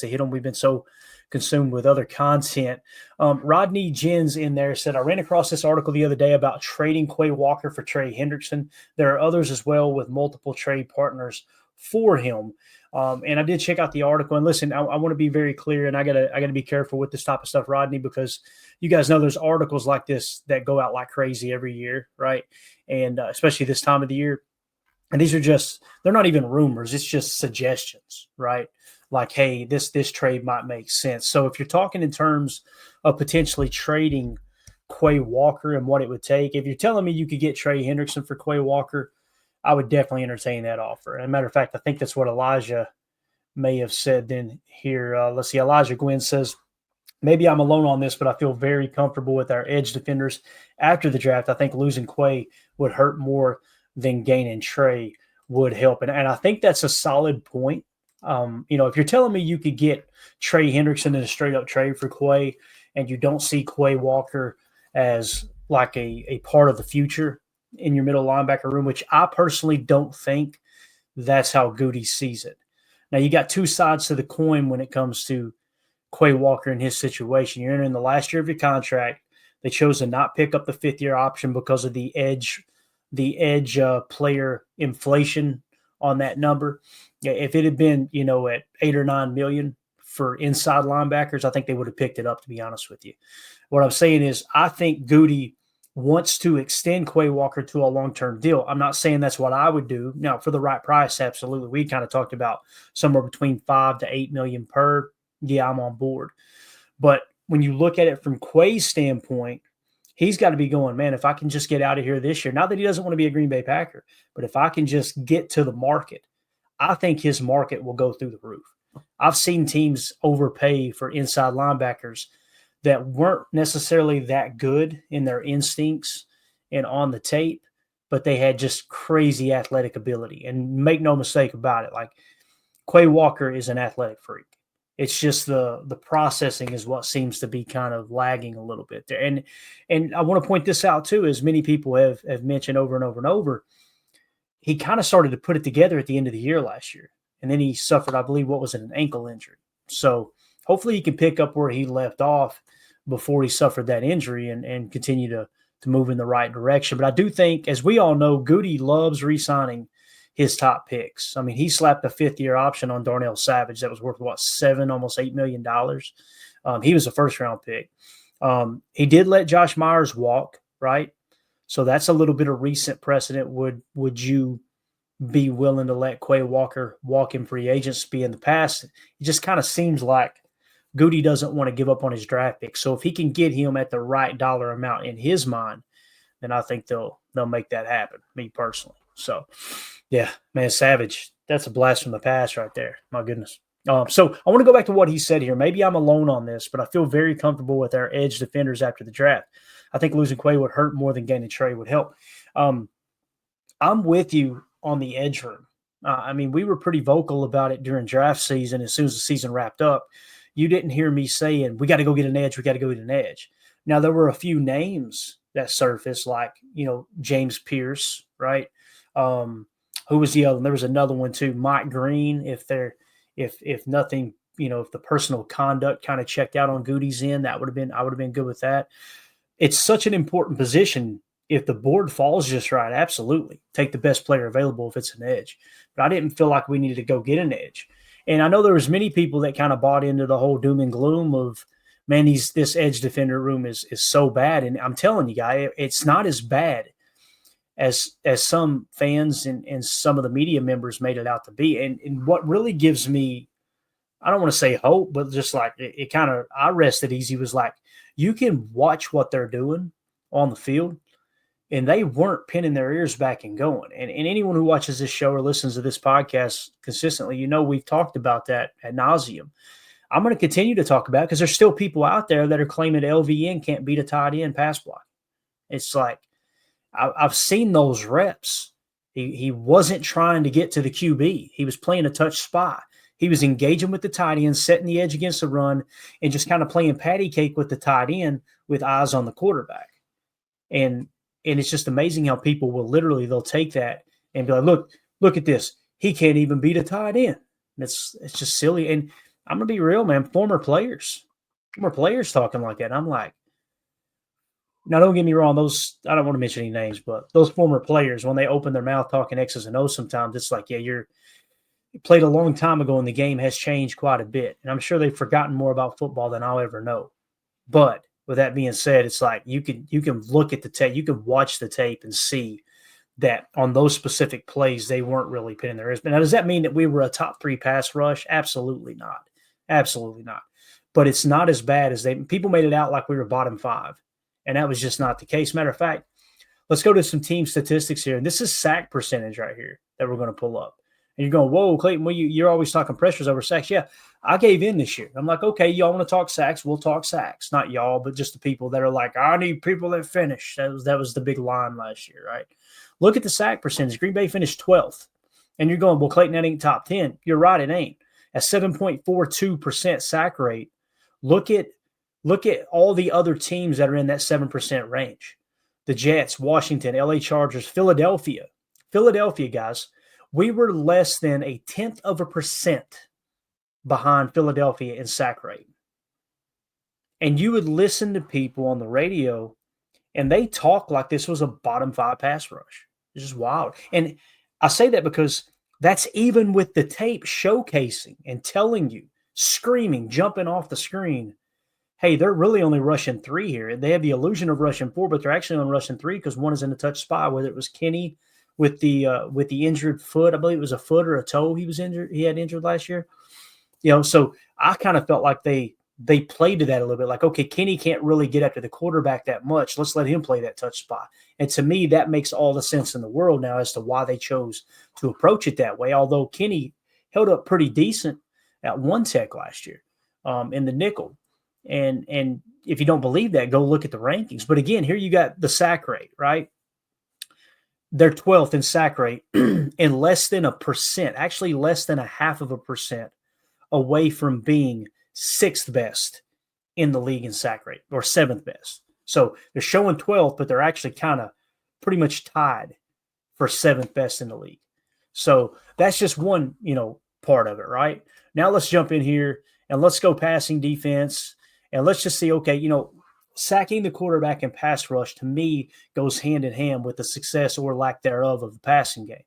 to hit them. We've been so consumed with other content. Rodney Jens in there said, I ran across this article the other day about trading Quay Walker for Trey Hendrickson. There are others as well with multiple trade partners for him. And I did check out the article. And listen, I want to be very clear, and I gotta be careful with this type of stuff, Rodney, because you guys know there's articles like this that go out like crazy every year, right? And especially this time of the year. And these are they're not even rumors. It's just suggestions, right? Like, hey, this trade might make sense. So if you're talking in terms of potentially trading Quay Walker and what it would take, if you're telling me you could get Trey Hendrickson for Quay Walker, I would definitely entertain that offer. And as a matter of fact, I think that's what Elijah may have said then here. Let's see. Elijah Gwynn says, maybe I'm alone on this, but I feel very comfortable with our edge defenders after the draft. I think losing Quay would hurt more than gaining Trey would help. And I think that's a solid point. If you're telling me you could get Trey Hendrickson in a straight up trade for Quay and you don't see Quay Walker as like a part of the future in your middle linebacker room, which I personally don't think that's how Goody sees it. Now, you got two sides to the coin when it comes to Quay Walker and his situation. You're entering the last year of your contract. They chose to not pick up the fifth-year option because of the edge player inflation on that number. If it had been, at $8 or $9 million for inside linebackers, I think they would have picked it up, to be honest with you. What I'm saying is I think Goody wants to extend Quay Walker to a long-term deal. I'm not saying that's what I would do. Now, for the right price, absolutely. We kind of talked about somewhere between $5 to $8 million per. Yeah, I'm on board. But when you look at it from Quay's standpoint, he's got to be going, man, if I can just get out of here this year, not that he doesn't want to be a Green Bay Packer, but if I can just get to the market, I think his market will go through the roof. I've seen teams overpay for inside linebackers that weren't necessarily that good in their instincts and on the tape, but they had just crazy athletic ability. And make no mistake about it, like Quay Walker is an athletic freak. It's just the processing is what seems to be kind of lagging a little bit there. And I want to point this out too, as many people have mentioned over and over and over, he kind of started to put it together at the end of the year last year. And then he suffered, I believe, what was it, an ankle injury. So hopefully he can pick up where he left off before he suffered that injury and continue to move in the right direction. But I do think, as we all know, Goody loves re-signing his top picks. I mean, he slapped a fifth-year option on Darnell Savage that was worth, almost $8 million. He was a first-round pick. He did let Josh Myers walk, right? So that's a little bit of recent precedent. Would you be willing to let Quay Walker walk in free agency? In the past, it just kind of seems like Goody doesn't want to give up on his draft pick. So if he can get him at the right dollar amount in his mind, then I think they'll make that happen, me personally. So, yeah, man, Savage, that's a blast from the past right there. My goodness. So I want to go back to what he said here. Maybe I'm alone on this, but I feel very comfortable with our edge defenders after the draft. I think losing Quay would hurt more than gaining Trey would help. I'm with you on the edge room. We were pretty vocal about it during draft season. As soon as the season wrapped up, you didn't hear me saying, we got to go get an edge. We got to go get an edge. Now, there were a few names that surfaced, like, James Pierce, right? Who was the other one? There was another one too, Mike Green. If nothing, if the personal conduct kind of checked out on Goody's end, I would have been good with that. It's such an important position. If the board falls just right, absolutely take the best player available if it's an edge. But I didn't feel like we needed to go get an edge. And I know there was many people that kind of bought into the whole doom and gloom of, man, this edge defender room is so bad. And I'm telling you, guys, it's not as bad as some fans and some of the media members made it out to be. And what really gives me, I don't want to say hope, but just like it kind of, I rested easy, was like, you can watch what they're doing on the field, and they weren't pinning their ears back and going. And anyone who watches this show or listens to this podcast consistently, we've talked about that ad nauseum. I'm going to continue to talk about it because there's still people out there that are claiming LVN can't beat a tight end pass block. It's like, I've seen those reps. He wasn't trying to get to the QB. He was playing a touch spot. He was engaging with the tight end, setting the edge against the run, and just kind of playing patty cake with the tight end with eyes on the quarterback. And it's just amazing how people they'll take that and be like, look at this. He can't even beat a tight end. It's just silly. And I'm gonna be real, man. Former players talking like that. And I'm like, now don't get me wrong. Those I don't want to mention any names, but those former players, when they open their mouth talking X's and O's, sometimes it's like, yeah, you played a long time ago, and the game has changed quite a bit. And I'm sure they've forgotten more about football than I'll ever know. But with that being said, it's like you can look at the tape, you can watch the tape and see that on those specific plays, they weren't really pinning their ears. But now, does that mean that we were a top 3 pass rush? Absolutely not. Absolutely not. But it's not as bad as people made it out like we were bottom 5. And that was just not the case. Matter of fact, let's go to some team statistics here. And this is sack percentage right here that we're going to pull up. And you're going, whoa, Clayton, well, you're always talking pressures over sacks. Yeah, I gave in this year. I'm like, okay, y'all want to talk sacks? We'll talk sacks. Not y'all, but just the people that are like, I need people that finish. That was the big line last year, right? Look at the sack percentage. Green Bay finished 12th. And you're going, well, Clayton, that ain't top 10. You're right, it ain't. At 7.42% sack rate, look at all the other teams that are in that 7% range. The Jets, Washington, LA Chargers, Philadelphia. Philadelphia, guys, we were less than 0.1% behind Philadelphia in sack rate. And you would listen to people on the radio, and they talk like this was a bottom 5 pass rush. It's just wild. And I say that because that's even with the tape showcasing and telling you, screaming, jumping off the screen, hey, they're really only rushing 3 here. They have the illusion of rushing 4, but they're actually only rushing 3 because one is in a touch spot, whether it was Kenny with the injured foot. I believe it was a foot or a toe he had injured last year. So I kind of felt like they played to that a little bit. Like, okay, Kenny can't really get after the quarterback that much. Let's let him play that touch spot. And to me, that makes all the sense in the world now as to why they chose to approach it that way. Although Kenny held up pretty decent at one tech last year in the nickel. And if you don't believe that, go look at the rankings. But again, here you got the sack rate, right? They're 12th in sack rate and less than 1%, actually less than 0.5% away from being 6th best in the league in sack rate, or 7th best. So they're showing 12th, but they're actually kind of pretty much tied for 7th best in the league. So that's just one, part of it, right? Now let's jump in here and let's go passing defense. And let's just see, okay, sacking the quarterback and pass rush to me goes hand in hand with the success or lack thereof of the passing game.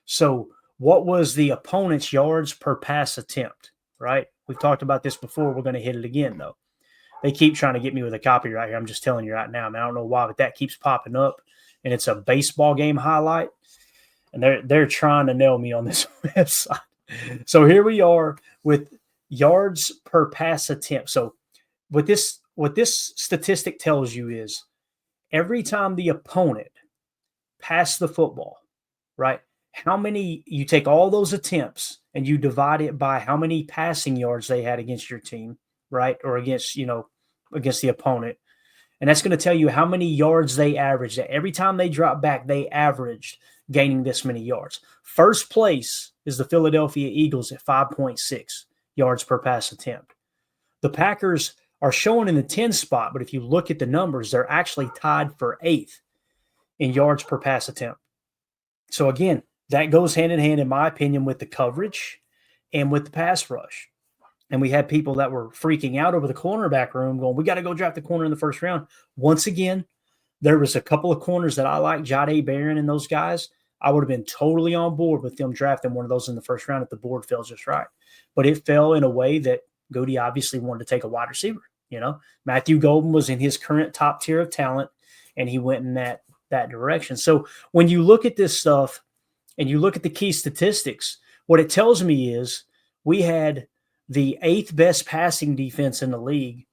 So what was the opponent's yards per pass attempt, right? We've talked about this before. We're going to hit it again, though. They keep trying to get me with a copy right here. I'm just telling you right now, man. I don't know why, but that keeps popping up, and it's a baseball game highlight, and they're trying to nail me on this website. So here we are with yards per pass attempt. So what this statistic tells you is every time the opponent passed the football, right, how many, you take all those attempts and you divide it by how many passing yards they had against your team, right, or against the opponent. And that's going to tell you how many yards they averaged. Every time they dropped back, they averaged gaining this many yards. First place is the Philadelphia Eagles at 5.6 yards per pass attempt. The Packers are showing in the 10 spot, but if you look at the numbers, they're actually tied for 8th in yards per pass attempt. So again, that goes hand in hand, in my opinion, with the coverage and with the pass rush. And we had people that were freaking out over the cornerback room going, we got to go draft the corner in the first round. Once again, there was a couple of corners that I like, Jahdae Barron and those guys. I would have been totally on board with them drafting one of those in the first round if the board fell just right. But it fell in a way that Goody obviously wanted to take a wide receiver. Matthew Golden was in his current top tier of talent, and he went in that direction. So when you look at this stuff and you look at the key statistics, what it tells me is we had the 8th best passing defense in the league,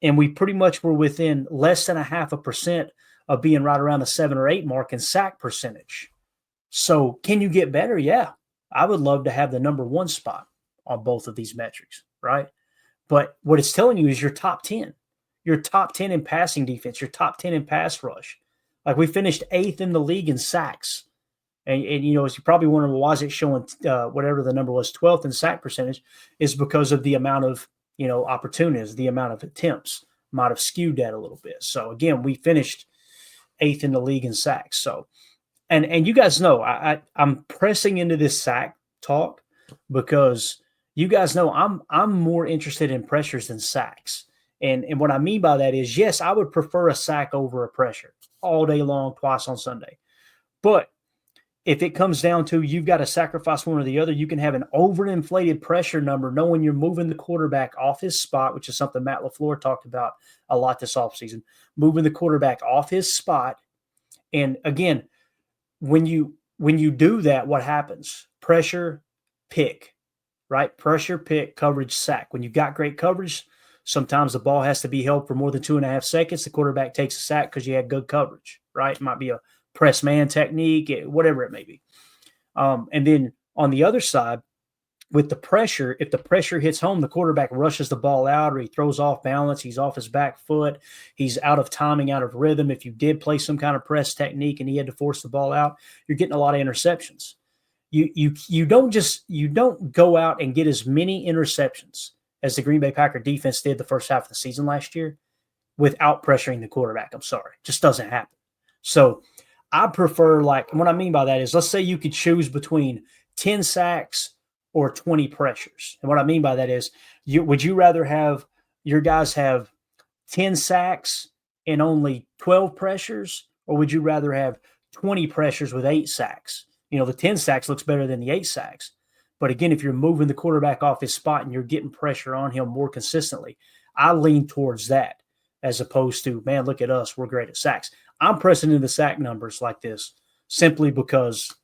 and we pretty much were within less than 0.5% of being right around the 7 or 8 mark in sack percentage. So can you get better? Yeah. I would love to have the number 1 spot on both of these metrics, right? But what it's telling you is you're top 10. You're top 10 in passing defense. You're top 10 in pass rush. Like, we finished 8th in the league in sacks. And as you're probably wondering, well, why is it showing whatever the number was, 12th in sack percentage, is because of the amount of, opportunities, the amount of attempts might have skewed that a little bit. So again, we finished 8th in the league in sacks. So, and you guys know, I'm pressing into this sack talk because you guys know I'm more interested in pressures than sacks. And what I mean by that is, yes, I would prefer a sack over a pressure all day long, twice on Sunday. But if it comes down to you've got to sacrifice one or the other, you can have an overinflated pressure number knowing you're moving the quarterback off his spot, which is something Matt LaFleur talked about a lot this offseason, moving the quarterback off his spot. And again, when you do that, what happens? Pressure, pick, right? Pressure, pick, coverage, sack. When you've got great coverage, sometimes the ball has to be held for more than 2.5 seconds. The quarterback takes a sack because you had good coverage, right? It might be a press man technique, whatever it may be. And then on the other side, with the pressure, if the pressure hits home, the quarterback rushes the ball out or he throws off balance, he's off his back foot, he's out of timing, out of rhythm. If you did play some kind of press technique and he had to force the ball out, you're getting a lot of interceptions. You don't go out and get as many interceptions as the Green Bay Packer defense did the first half of the season last year without pressuring the quarterback. I'm sorry. It just doesn't happen. So I prefer, like, what I mean by that is, let's say you could choose between 10 sacks or 20 pressures. And what I mean by that is, would you rather have your guys have 10 sacks and only 12 pressures, or would you rather have 20 pressures with 8 sacks? The 10 sacks looks better than the 8 sacks. But again, if you're moving the quarterback off his spot and you're getting pressure on him more consistently, I lean towards that as opposed to, man, look at us, we're great at sacks. I'm pressing in the sack numbers like this simply because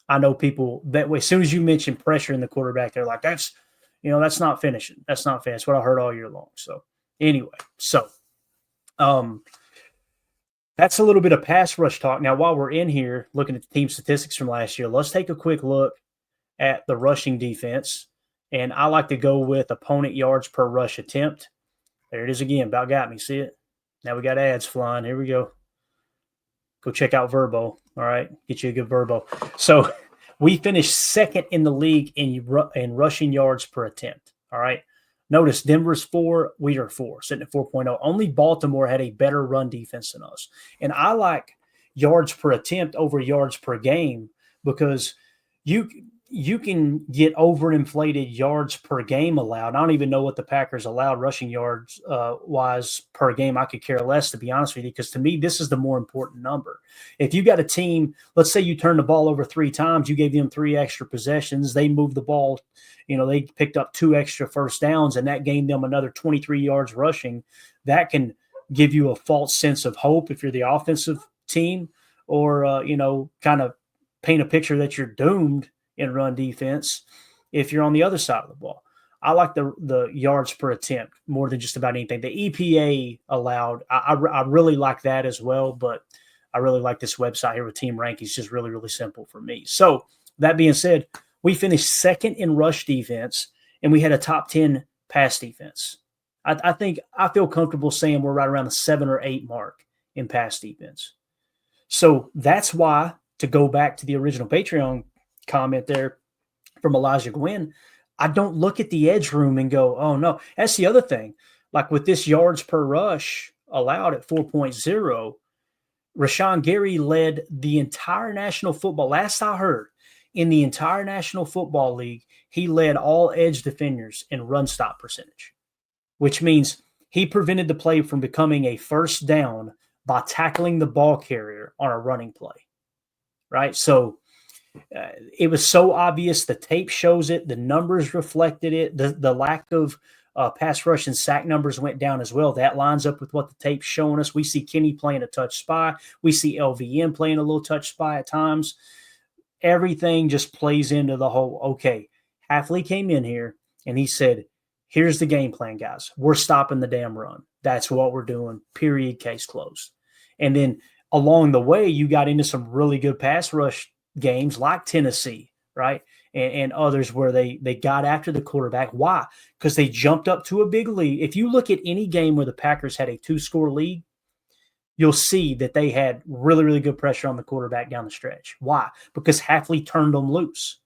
I know people that way. As soon as you mention pressure in the quarterback, they're like, that's not finishing. That's not finishing. That's what I heard all year long. So anyway, that's a little bit of pass rush talk. Now, while we're in here looking at the team statistics from last year, let's take a quick look at the rushing defense. And I like to go with opponent yards per rush attempt. There it is again. About got me. See it? Now we got ads flying. Here we go. Go check out Verbo. All right. Get you a good Verbo. So we finished second in the league in rushing yards per attempt. All right. Notice Denver's 4, we are 4, sitting at 4.0. Only Baltimore had a better run defense than us. And I like yards per attempt over yards per game because you can get overinflated yards per game allowed. I don't even know what the Packers allowed rushing yards wise per game. I could care less, to be honest with you, because to me, this is the more important number. If you got a team, let's say you turn the ball over 3 times, you gave them 3 extra possessions, they moved the ball, they picked up 2 extra first downs, and that gained them another 23 yards rushing. That can give you a false sense of hope if you're the offensive team, or, kind of paint a picture that you're doomed in run defense if you're on the other side of the ball. I like the yards per attempt more than just about anything. The EPA allowed, I really like that as well, but I really like this website here with team rankings. Just really, really simple for me. So that being said, we finished second in rush defense, and we had a top 10 pass defense. I think I feel comfortable saying we're right around the 7 or 8 mark in pass defense. So that's why, to go back to the original Patreon comment there from Elijah Gwynn, I don't look at the edge room and go, oh no. That's the other thing. Like with this yards per rush allowed at 4.0, Rashawn Gary led the entire National Football. Last I heard, in the entire National Football League, he led all edge defenders in run stop percentage, which means he prevented the play from becoming a first down by tackling the ball carrier on a running play, right? So it was so obvious. The tape shows it. The numbers reflected it. The lack of pass rush and sack numbers went down as well. That lines up with what the tape's showing us. We see Kenny playing a touch spy. We see LVM playing a little touch spy at times. Everything just plays into the whole, okay, Hafley came in here and he said, here's the game plan, guys. We're stopping the damn run. That's what we're doing. Period. Case closed. And then along the way, you got into some really good pass rush games like Tennessee, right? And others where they got after the quarterback. Why? Because they jumped up to a big lead. If you look at any game where the Packers had a 2-score lead, you'll see that they had really, really good pressure on the quarterback down the stretch. Why? Because Hafley turned them loose.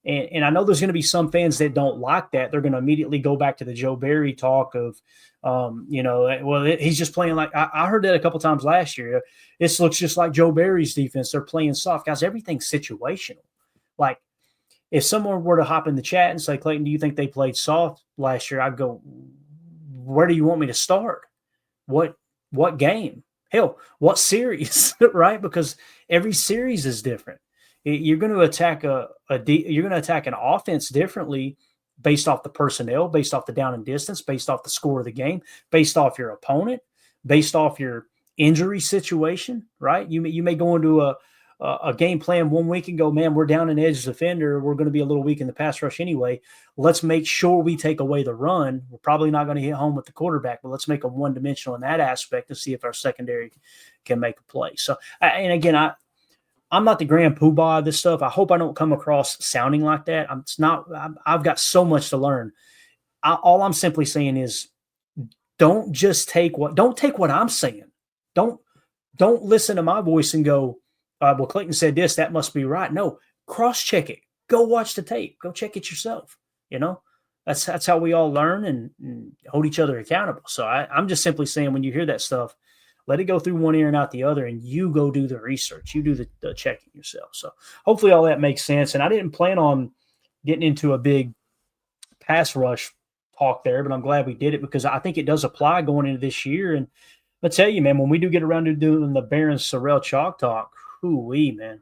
And I know there's going to be some fans that don't like that. They're going to immediately go back to the Joe Barry talk of, he's just playing like – I heard that a couple times last year. This looks just like Joe Barry's defense. They're playing soft. Guys, everything's situational. Like, If someone were to hop in the chat and say, Clayton, do you think they played soft last year? I'd go, where do you want me to start? What game? Hell, what series? Right? Because every series is different. You're going to attack you're going to attack an offense differently based off the personnel, based off the down and distance, based off the score of the game, based off your opponent, based off your injury situation. Right? You may go into a game plan one week and go, man, we're down an edge defender. We're going to be a little weak in the pass rush anyway. Let's make sure we take away the run. We're probably not going to hit home with the quarterback, but let's make them one-dimensional in that aspect and see if our secondary can make a play. So, and again, I'm not the grand poobah of this stuff. I hope I don't come across sounding like that. I've got so much to learn. All I'm simply saying is don't take what I'm saying. Don't listen to my voice and go, well, Clayton said this, that must be right. No, cross-check it. Go watch the tape. Go check it yourself. That's how we all learn and hold each other accountable. So I'm just simply saying, when you hear that stuff, let it go through one ear and out the other, and you go do the research. You do the checking yourself. So hopefully all that makes sense. And I didn't plan on getting into a big pass rush talk there, but I'm glad we did it because I think it does apply going into this year. And I tell you, man, when we do get around to doing the Baron Sorrell chalk talk, hoo-wee, man.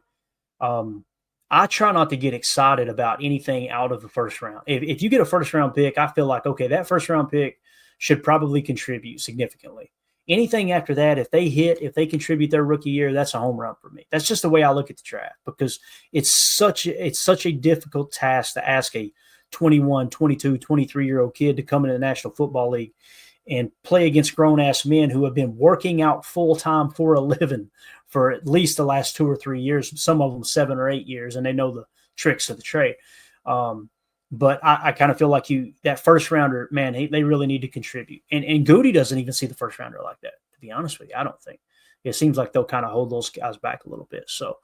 I try not to get excited about anything out of the first round. If you get a first round pick, I feel like, okay, that first round pick should probably contribute significantly. Anything after that, if they contribute their rookie year, that's a home run for me. That's just the way I look at the draft, because it's such a difficult task to ask a 21, 22, 23-year-old kid to come into the National Football League and play against grown-ass men who have been working out full-time for a living for at least the last 2 or 3 years, some of them 7 or 8 years, and they know the tricks of the trade. But I kind of feel like that first rounder, man, they really need to contribute. And Goody doesn't even see the first rounder like that, to be honest with you. I don't think. It seems like they'll kind of hold those guys back a little bit. So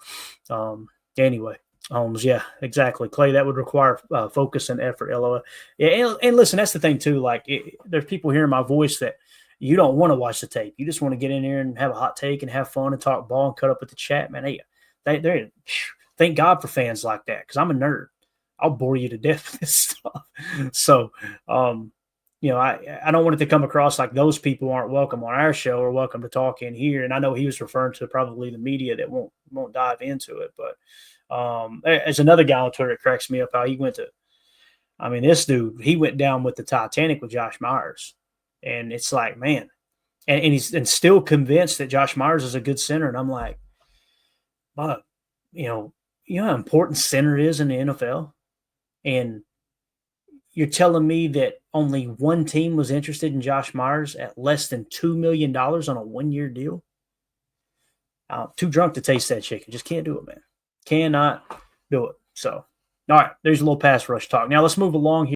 anyway, yeah, exactly. Clay, that would require focus and effort, LOL. Yeah, and listen, that's the thing too. Like, there's people hearing my voice that you don't want to watch the tape. You just want to get in there and have a hot take and have fun and talk ball and cut up with the chat, man. Hey, they thank God for fans like that, because I'm a nerd. I'll bore you to death with this stuff. So, I don't want it to come across like those people aren't welcome on our show or welcome to talk in here. And I know he was referring to probably the media that won't dive into it. But there's another guy on Twitter that cracks me up how he went to. I mean, this dude, he went down with the Titanic with Josh Myers, and it's like, man, and he's still convinced that Josh Myers is a good center. And I'm like, but you know how important center is in the NFL. And you're telling me that only one team was interested in Josh Myers at less than $2 million on a 1-year deal? Too drunk to taste that chicken. Just can't do it, man. Cannot do it. So, all right, there's a little pass rush talk. Now let's move along here.